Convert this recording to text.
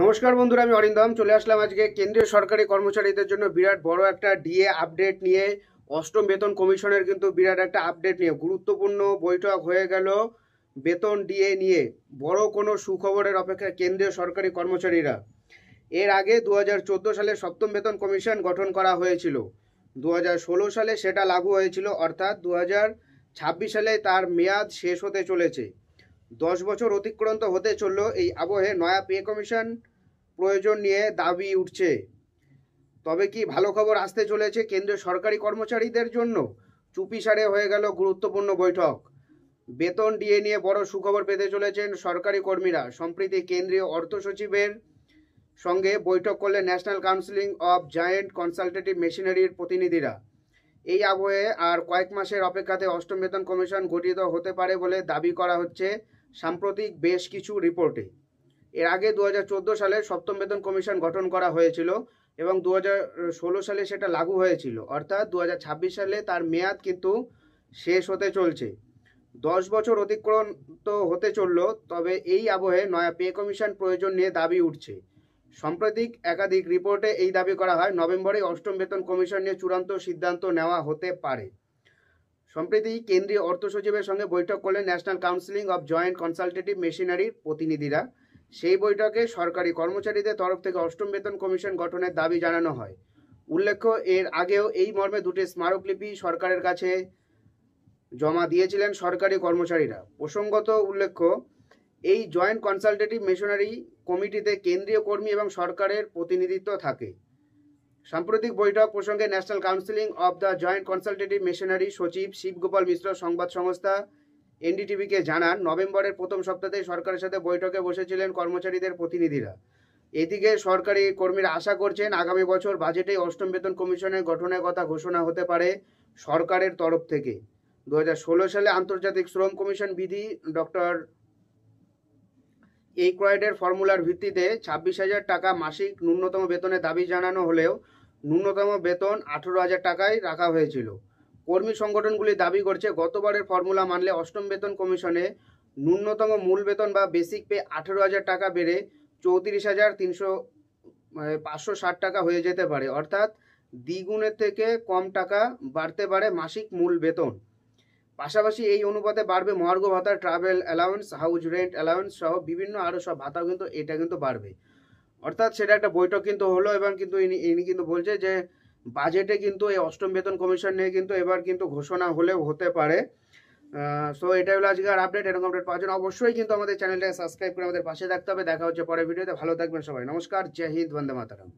নমস্কার বন্ধুরা, আমি অরিন্দম চলে আসলাম আজকে কেন্দ্রীয় সরকারি কর্মচারীদের জন্য বিরাট বড় একটা ডিএ আপডেট নিয়ে। অষ্টম বেতন কমিশনের কিন্তু বিরাট একটা আপডেট নিয়ে গুরুত্বপূর্ণ বৈঠক হয়ে গেল বেতন ডিএ নিয়ে। বড় কোনো সুখবরের অপেক্ষায় কেন্দ্রীয় সরকারি কর্মচারীরা। এর আগে 2014 সালে সপ্তম বেতন কমিশন গঠন করা হয়েছিল। 2016 সালে সেটা লাগু হয়েছিল, অর্থাৎ 2026 সালে তার মেয়াদ শেষ হতে চলেছে। 10 বছর অতিক্রান্ত হতে চলল, এই আবহে নয়া পে কমিশন প্রয়োজন নিয়ে দাবি উঠছে। তবে কি ভালো খবর আসতে চলেছে কেন্দ্রীয় সরকারি কর্মচারীদের জন্য? চুপিসারে হয়ে গেল গুরুত্বপূর্ণ বৈঠক। বেতন ডিএ নিয়ে বড় সুখবর পেতে চলেছেন সরকারি কর্মীরা। সম্প্রতি কেন্দ্রীয় অর্থ সচিবের সঙ্গে বৈঠক করলেন National Council of Joint Consultative মেশিনারির প্রতিনিধিরা। এই আবহে আর কয়েক মাসের অপেক্ষাতে অষ্টম বেতন কমিশন গঠিত হতে পারে বলে দাবি করা হচ্ছে সাম্প্রতিক বেশ কিছু রিপোর্টে। এর আগে 2014 সালে সপ্তম বেতন কমিশন গঠন করা হয়েছিল এবং 2016 সালে সেটা লাগু হয়েছিল, অর্থাৎ 2026 সালে তার মেয়াদ কিন্তু শেষ হতে চলছে। 10 বছর অতিক্রান্ত হতে চলল, তবে এই আবহে নয়া পে কমিশন প্রয়োজন নিয়ে দাবি উঠছে। সাম্প্রতিক একাধিক রিপোর্টে এই দাবি করা হয় নভেম্বরে অষ্টম বেতন কমিশন নিয়ে চূড়ান্ত সিদ্ধান্ত নেওয়া হতে পারে। সম্প্রতি কেন্দ্রীয় অর্থ সচিবের সঙ্গে বৈঠক করলেন National Council of Joint Consultative মেশিনারির প্রতিনিধিরা। সেই বৈঠকে সরকারি কর্মচারীদের তরফ থেকে অষ্টম বেতন কমিশন গঠনের দাবি জানানো হয়। উল্লেখ্য, এর আগেও এই মর্মে দুটি স্মারকলিপি সরকারের কাছে জমা দিয়েছিলেন সরকারি কর্মচারীরা। প্রসঙ্গত উল্লেখ্য, এই জয়েন্ট কনসালটেটিভ মেশিনারি কমিটিতে কেন্দ্রীয় কর্মী এবং সরকারের প্রতিনিধিত্ব থাকে। সাম্প্রতিক বৈঠক প্রসঙ্গে national Council of the joint consultative machinery সচিব শিবগোপাল মিশ্র সংবাদ সংস্থা এনডিটিভিকে জানান, নভেম্বরের প্রথম সপ্তাহে সরকারের সাথে বৈঠকে বসেছিলেন কর্মচারীদের প্রতিনিধিরা। এদিকে সরকারি কর্মীরা আশা করছেন আগামী বছর বাজেটে অষ্টম বেতন কমিশনের গঠনের কথা ঘোষণা হতে পারে সরকারের তরফ থেকে। 2016 সালে আন্তর্জাতিক শ্রম কমিশন বিধি ডক্টর এই ক্রয়েডের ফর্মুলার ভিত্তিতে 26,000 টাকা মাসিক ন্যূনতম বেতনের দাবি জানানো হলেও ন্যূনতম বেতন 18,000 টাকায় রাখা হয়েছিল। কর্মী সংগঠনগুলি দাবি করছে গতবারের ফর্মুলা মানলে অষ্টম বেতন কমিশনে ন্যূনতম মূল বেতন বা বেসিক পে 18,000 টাকা বেড়ে 34,560 টাকা হয়ে যেতে পারে, অর্থাৎ দ্বিগুণের থেকে কম টাকা বাড়তে পারে মাসিক মূল বেতন। পাশাপাশি এই অনুপাতে বাড়বে মহার্ঘ ভাতা, travel allowance, house rent allowance সহ বিভিন্ন আরও সব ভাতাও কিন্তু এটা কিন্তু বাড়বে। অর্থাৎ সেটা একটা বৈঠক কিন্তু হলো এবং কিন্তু ইনি কিন্তু বলছে যে বাজেটে কিন্তু এই অষ্টম বেতন কমিশন নিয়ে কিন্তু এবার কিন্তু ঘোষণা হলেও হতে পারে। সো এটাই হলো আজকের আপডেট। এরকম আপডেট পাওয়ার জন্য অবশ্যই কিন্তু আমাদের চ্যানেলটাকে সাবস্ক্রাইব করে আমাদের পাশে থাকতে হবে। দেখা হচ্ছে পরের ভিডিওতে। ভালো থাকবেন সবাই। নমস্কার, জয় হিন্দ, বন্দে মাতরম।